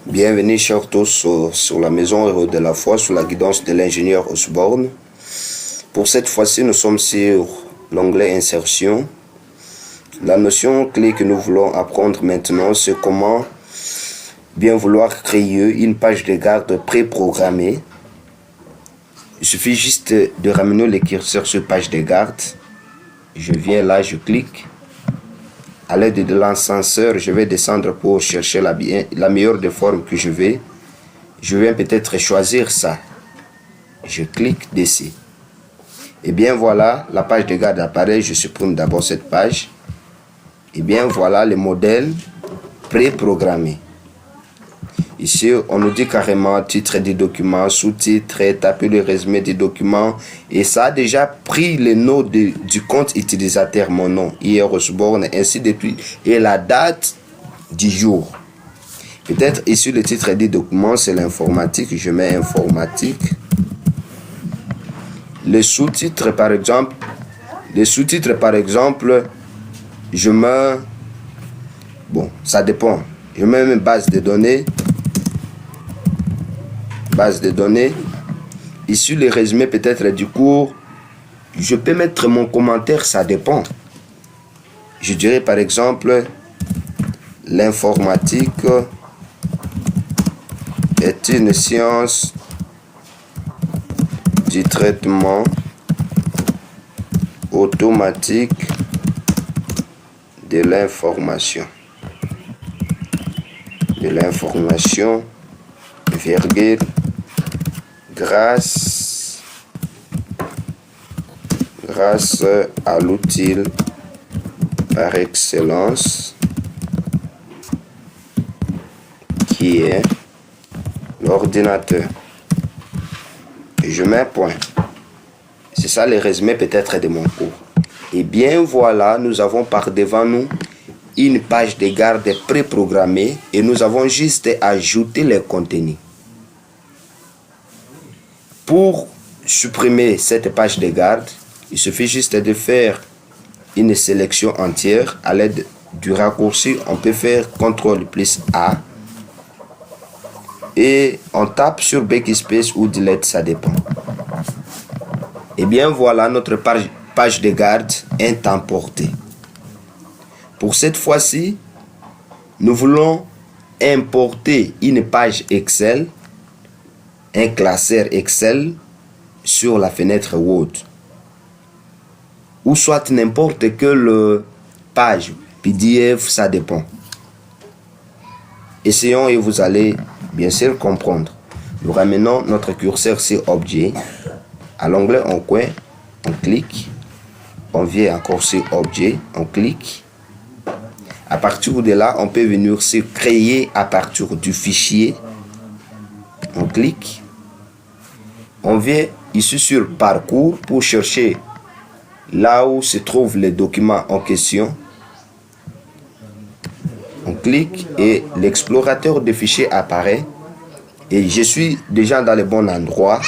Bienvenue chers tous sur la maison Héros de la foi sous la guidance de l'ingénieur Osborne. Pour cette fois-ci, nous sommes sur l'onglet Insertion. La notion clé que nous voulons apprendre maintenant, c'est comment bien vouloir créer une page de garde préprogrammée. Il suffit juste de ramener le curseur sur page de garde. Je viens là, je clique. À l'aide de l'ascenseur, je vais descendre pour chercher la meilleure des formes que je veux. Je viens peut-être choisir ça. Je clique dessus. Et bien voilà, la page de garde apparaît. Je supprime d'abord cette page. Et bien voilà le modèle préprogrammé. Ici, on nous dit carrément titre des documents, sous-titres, taper le résumé des documents. Et ça a déjà pris le nom du compte utilisateur, mon nom, hier Osborne, ainsi de suite, et la date du jour. Peut-être ici le titre des documents, c'est l'informatique. Je mets informatique. Les sous-titres, par exemple, je mets, bon, ça dépend. Je mets une base de données. Ici le résumé peut-être du cours. Je peux mettre mon commentaire, ça dépend. Je dirais par exemple l'informatique est une science du traitement automatique de l'information. Virgule, grâce à l'outil par excellence qui est l'ordinateur. Et je mets un point. C'est ça le résumé peut-être de mon cours. Et bien voilà, nous avons par devant nous une page de garde préprogrammée et nous avons juste ajouté les contenus. Pour supprimer cette page de garde, il suffit juste de faire une sélection entière. À l'aide du raccourci, on peut faire CTRL plus A et on tape sur Backspace ou Delete, ça dépend. Et bien voilà, notre page de garde est importée. Pour cette fois-ci, nous voulons importer une page Excel, un classeur Excel sur la fenêtre Word. Ou soit n'importe quelle page PDF, ça dépend. Essayons et vous allez bien sûr comprendre. Nous ramenons notre curseur sur Objet. À l'onglet en coin, on clique. On vient encore sur Objet, on clique. À partir de là, on peut venir sur créer à partir du fichier. On clique. On vient ici sur parcours pour chercher là où se trouve le document en question. On clique et l'explorateur de fichiers apparaît. Et je suis déjà dans le bon endroit,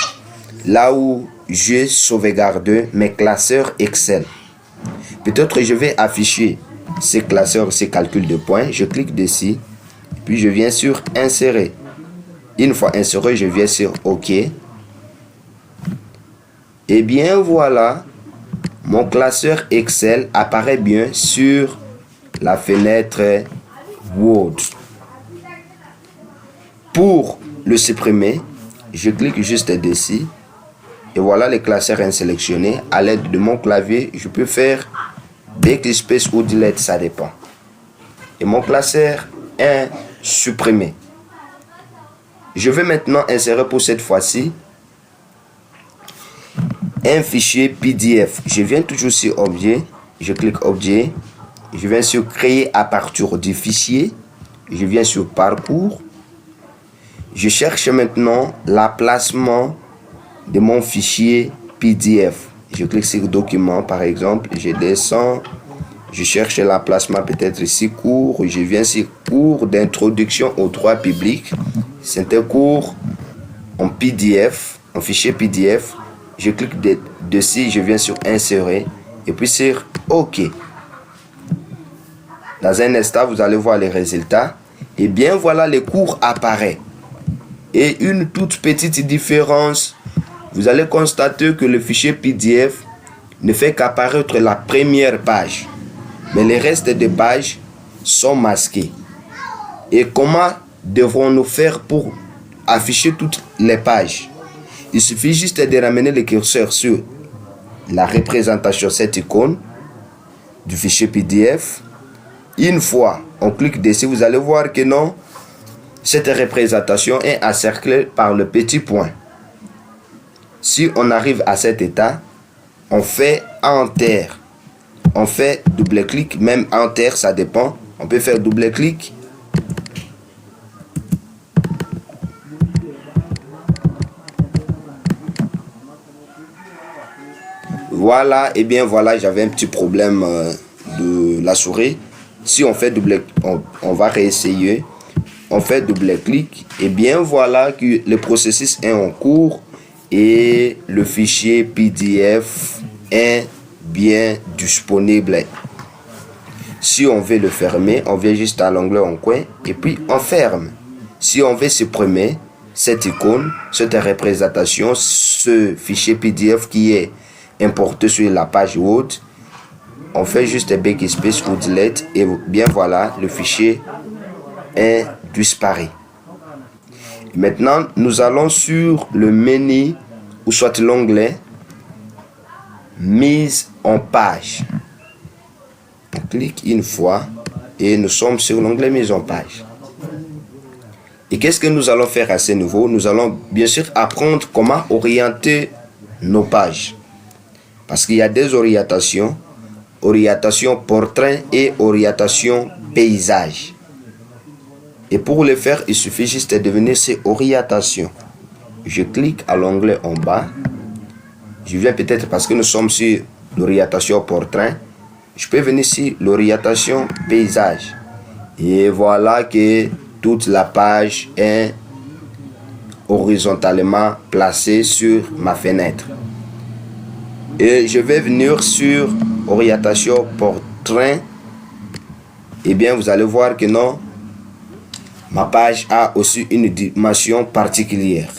là où j'ai sauvegardé mes classeurs Excel. Peut-être je vais afficher ces classeurs, ces calculs de points. Je clique dessus, puis je viens sur insérer. Une fois inséré, je viens sur OK. Et bien voilà, mon classeur Excel apparaît bien sur la fenêtre Word. Pour le supprimer, je clique juste dessus. Et voilà le classeur sélectionné. À l'aide de mon clavier, je peux faire Backspace ou Delete, ça dépend. Et mon classeur est supprimé. Je vais maintenant insérer pour cette fois-ci un fichier PDF. Je viens toujours sur Objet. Je clique Objet. Je viens sur Créer à partir du fichier. Je viens sur Parcours. Je cherche maintenant l'emplacement de mon fichier PDF. Je clique sur Document par exemple, je descends, je cherche l'emplacement peut-être ici, cours, je viens sur cours d'introduction aux droits publics. C'est un cours en PDF, en fichier PDF. Je clique dessus, je viens sur Insérer et puis sur OK. Dans un instant, vous allez voir les résultats. Et bien voilà, le cours apparaît. Et une toute petite différence, vous allez constater que le fichier PDF ne fait qu'apparaître la première page, mais les restes des pages sont masqués. Et comment devrons-nous faire pour afficher toutes les pages? Il suffit juste de ramener le curseur sur la représentation, cette icône du fichier PDF. Une fois on clique dessus, vous allez voir que non, cette représentation est encerclée par le petit point. Si on arrive à cet état, on fait Enter. On fait double-clic, même Enter, ça dépend. On peut faire double-clic. Voilà, et bien voilà, j'avais un petit problème de la souris. Si on fait on va réessayer. On fait double-clic. Et bien voilà que le processus est en cours et le fichier PDF est bien disponible. Si on veut le fermer, on vient juste à l'onglet en coin et puis on ferme. Si on veut supprimer cette icône, cette représentation, ce fichier PDF qui est importé sur la page Word, on fait juste backspace ou delete et bien voilà, le fichier est disparu. Maintenant, nous allons sur le menu ou soit l'onglet mise en page. On clique une fois et nous sommes sur l'onglet mise en page. Et qu'est-ce que nous allons faire à ce niveau? Nous allons bien sûr apprendre comment orienter nos pages. Parce qu'il y a des orientations, orientation portrait et orientation paysage. Et pour le faire, il suffit juste de venir sur orientation. Je clique à l'onglet en bas. Je viens peut-être parce que nous sommes sur l'orientation portrait. Je peux venir sur l'orientation paysage. Et voilà que toute la page est horizontalement placée sur ma fenêtre. Et je vais venir sur orientation portrait. Et bien vous allez voir que non, ma page a aussi une dimension particulière.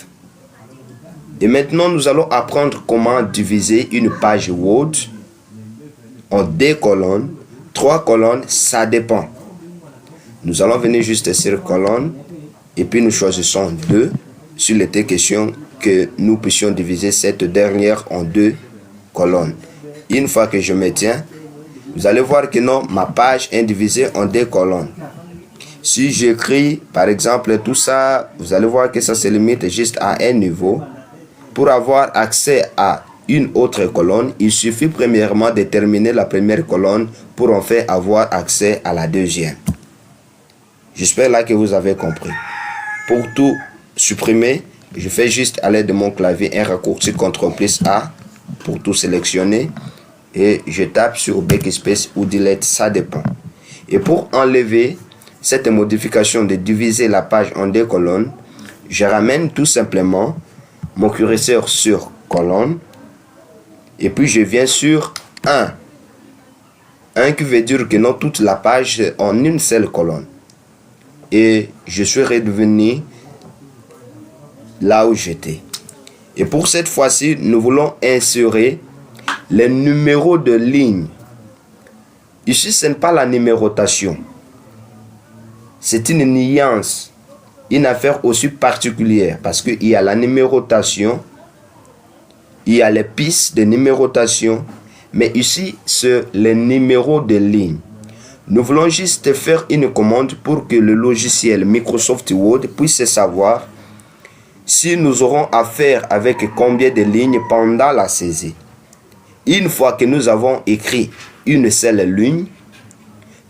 Et maintenant, nous allons apprendre comment diviser une page Word en 2 colonnes, 3 colonnes, ça dépend. Nous allons venir juste sur colonne et puis nous choisissons 2 sur les questions que nous puissions diviser cette dernière en 2 colonnes. Une fois que je me tiens, vous allez voir que non, ma page est divisée en 2 colonnes. Si j'écris par exemple tout ça, vous allez voir que ça se limite juste à un niveau. Pour avoir accès à une autre colonne, il suffit premièrement de terminer la première colonne pour en fait avoir accès à la deuxième. J'espère là que vous avez compris. Pour tout supprimer, je fais juste à l'aide de mon clavier un raccourci CTRL+A pour tout sélectionner et je tape sur backspace ou delete, ça dépend. Et pour enlever cette modification de diviser la page en 2 colonnes, je ramène tout simplement mon curseur sur colonne et puis je viens sur 1. 1 qui veut dire que non, toute la page est en une seule colonne. Et je suis redevenu là où j'étais. Et pour cette fois-ci, nous voulons insérer les numéros de ligne. Ici, ce n'est pas la numérotation. C'est une nuance, une affaire aussi particulière parce qu'il y a la numérotation, il y a les pistes de numérotation, mais ici, c'est les numéros de ligne. Nous voulons juste faire une commande pour que le logiciel Microsoft Word puisse savoir si nous aurons affaire avec combien de lignes pendant la saisie. Une fois que nous avons écrit une seule ligne,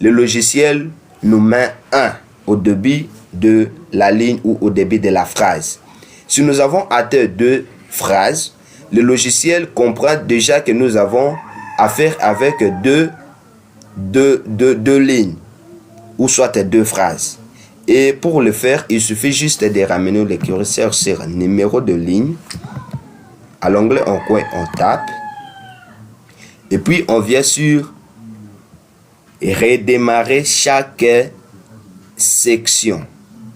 le logiciel nous met 1 au début de la ligne ou au début de la phrase. Si nous avons atteint 2 phrases, le logiciel comprend déjà que nous avons affaire avec deux lignes ou soit 2 phrases. Et pour le faire, il suffit juste de ramener le curseur sur numéro de ligne. À l'onglet en coin, on tape. Et puis on vient sur redémarrer chaque section.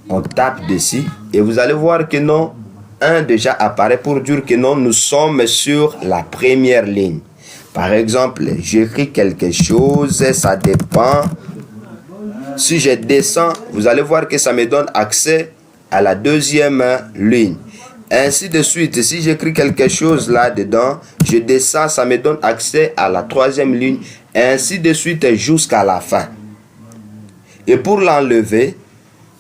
On tape dessus et vous allez voir que non, un déjà apparaît pour dire que non, nous sommes sur la première ligne. Par exemple, j'écris quelque chose, ça dépend. Si je descends, vous allez voir que ça me donne accès à la deuxième ligne. Ainsi de suite, si j'écris quelque chose là-dedans, je descends, ça me donne accès à la troisième ligne. Ainsi de suite jusqu'à la fin. Et pour l'enlever,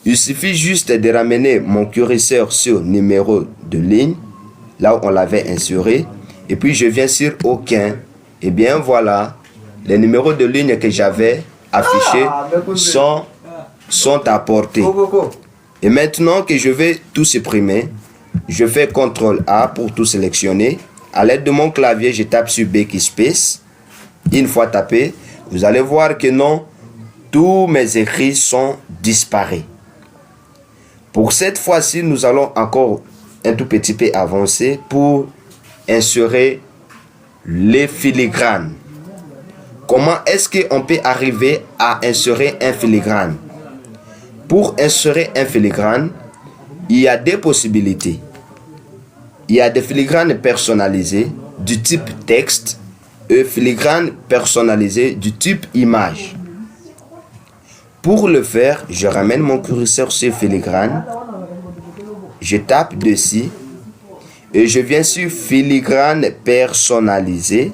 il suffit juste de ramener mon curseur sur numéro de ligne, là où on l'avait inséré, et puis je viens sur aucun. Et bien voilà, les numéros de ligne que j'avais affichés sont apportés. Et maintenant que je vais tout supprimer, je fais CTRL A pour tout sélectionner. À l'aide de mon clavier, je tape sur Backspace. Une fois tapé, vous allez voir que non, tous mes écrits sont disparus. Pour cette fois-ci, nous allons encore un tout petit peu avancer pour insérer les filigranes. Comment est-ce qu'on peut arriver à insérer un filigrane? Pour insérer un filigrane, il y a des possibilités. Il y a des filigranes personnalisés du type texte et filigranes personnalisés du type image. Pour le faire, je ramène mon curseur sur filigrane, je tape dessus et je viens sur filigrane personnalisé,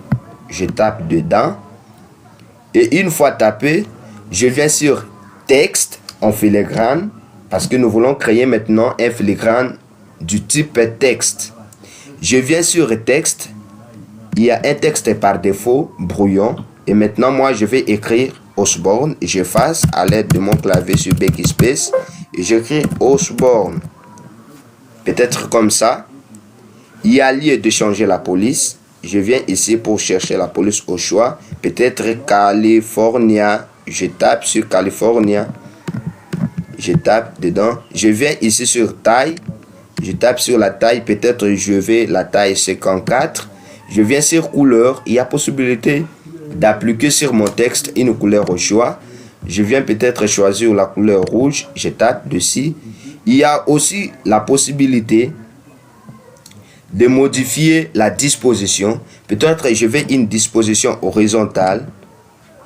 je tape dedans et une fois tapé, je viens sur texte en filigrane parce que nous voulons créer maintenant un filigrane du type texte. Je viens sur texte, il y a un texte par défaut, brouillon, et maintenant moi je vais écrire Osborne, j'efface à l'aide de mon clavier sur Backspace et j'écris Osborne. Peut-être comme ça. Il y a lieu de changer la police. Je viens ici pour chercher la police au choix. Peut-être California. Je tape sur California. Je tape dedans. Je viens ici sur taille. Je tape sur la taille. Peut-être je vais la taille 54. Je viens sur couleur. Il y a possibilité d'appliquer sur mon texte une couleur au choix. Je viens peut-être choisir la couleur rouge. Je tape dessus. Il y a aussi la possibilité de modifier la disposition. Peut-être je vais une disposition horizontale.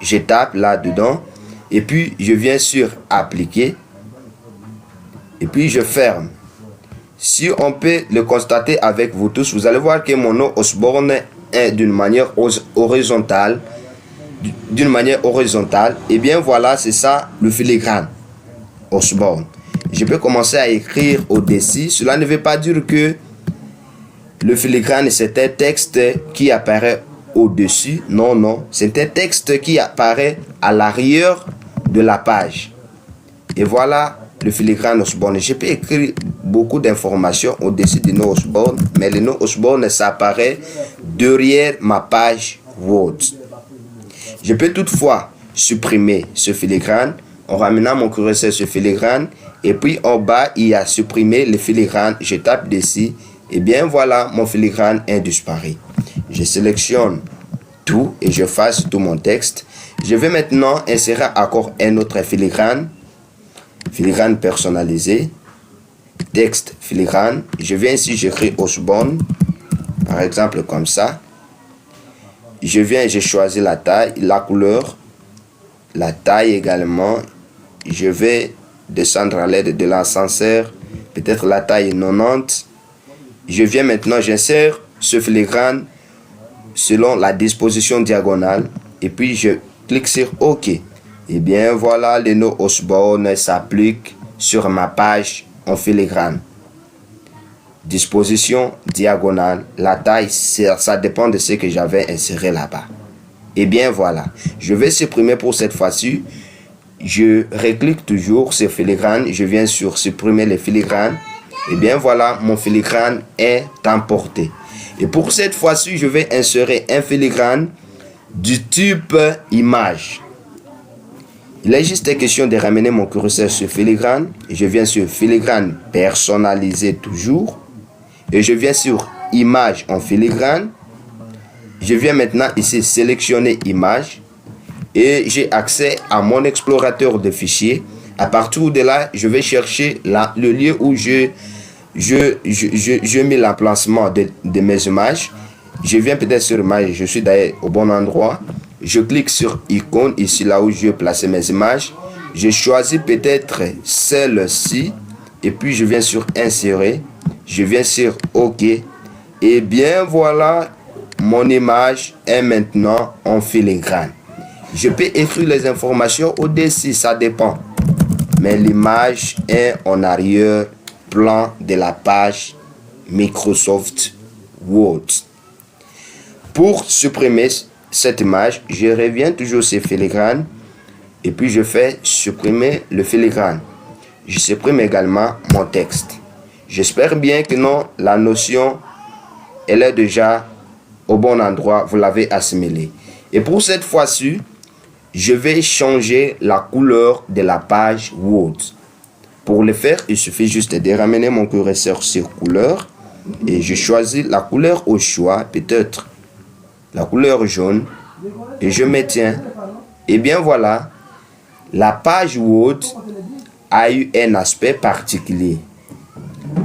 Je tape là-dedans. Et puis je viens sur appliquer. Et puis je ferme. Si on peut le constater avec vous tous, vous allez voir que mon nom Osborne est d'une manière horizontale. Et bien voilà, c'est ça le filigrane Osborne. Je peux commencer à écrire au-dessus. Cela ne veut pas dire que le filigrane c'est un texte qui apparaît au-dessus. Non, non. C'est un texte qui apparaît à l'arrière de la page. Et voilà le filigrane Osborne. Je peux écrire beaucoup d'informations au-dessus du nom Osborne, mais le nom Osborne s'apparaît derrière ma page Word. Je peux toutefois supprimer ce filigrane en ramenant mon curseur sur filigrane et puis en bas il y a supprimer le filigrane. Je tape dessus et bien voilà, mon filigrane est disparu. Je sélectionne tout et je fasse tout mon texte. Je vais maintenant insérer encore un autre filigrane personnalisé, texte filigrane. Je viens ici, j'écris Osborne, par exemple comme ça. Je viens, j'ai choisi la taille, la couleur, la taille également. Je vais descendre à l'aide de l'ascenseur, peut-être la taille 90. Je viens maintenant, j'insère ce filigrane selon la disposition diagonale et puis je clique sur OK. Et bien voilà, le nom Osborne s'applique sur ma page en filigrane. Disposition diagonale, la taille, ça dépend de ce que j'avais inséré là-bas. Et bien voilà, je vais supprimer pour cette fois-ci. Je reclique toujours sur filigrane, je viens sur supprimer les filigranes. Et bien voilà, mon filigrane est emporté. Et pour cette fois-ci, je vais insérer un filigrane du type image. Il est juste question de ramener mon curseur sur filigrane. Je viens sur filigrane personnalisé toujours. Et je viens sur image en filigrane. Je viens maintenant ici sélectionner image. Et j'ai accès à mon explorateur de fichiers. À partir de là, je vais chercher le lieu où je mets l'emplacement de mes images. Je viens peut-être sur image, je suis d'ailleurs au bon endroit. Je clique sur icône, ici là où je vais placer mes images. Je choisis peut-être celle-ci. Et puis je viens sur insérer. Je viens sur OK. Et bien voilà, mon image est maintenant en filigrane. Je peux écrire les informations au-dessus, ça dépend. Mais l'image est en arrière-plan de la page Microsoft Word. Pour supprimer cette image, je reviens toujours sur filigrane et puis je fais supprimer le filigrane. Je supprime également mon texte. J'espère bien que non, la notion, elle est déjà au bon endroit, vous l'avez assimilée. Et pour cette fois-ci, je vais changer la couleur de la page Word. Pour le faire, il suffit juste de ramener mon curseur sur couleur et je choisis la couleur au choix, peut-être la couleur jaune, et je maintiens. Et bien voilà, la page Word a eu un aspect particulier.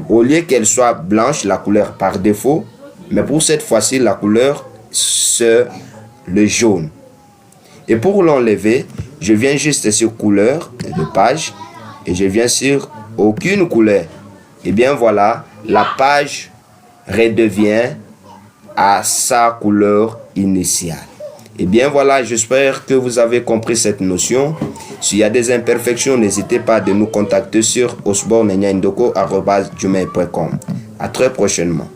Au lieu qu'elle soit blanche, la couleur par défaut, mais pour cette fois-ci, la couleur, c'est le jaune. Et pour l'enlever, je viens juste sur couleur de page et je viens sur aucune couleur. Et bien voilà, la page redevient à sa couleur initiale. Et bien voilà, j'espère que vous avez compris cette notion. S'il y a des imperfections, n'hésitez pas de nous contacter sur osborne@gmail.com. À très prochainement.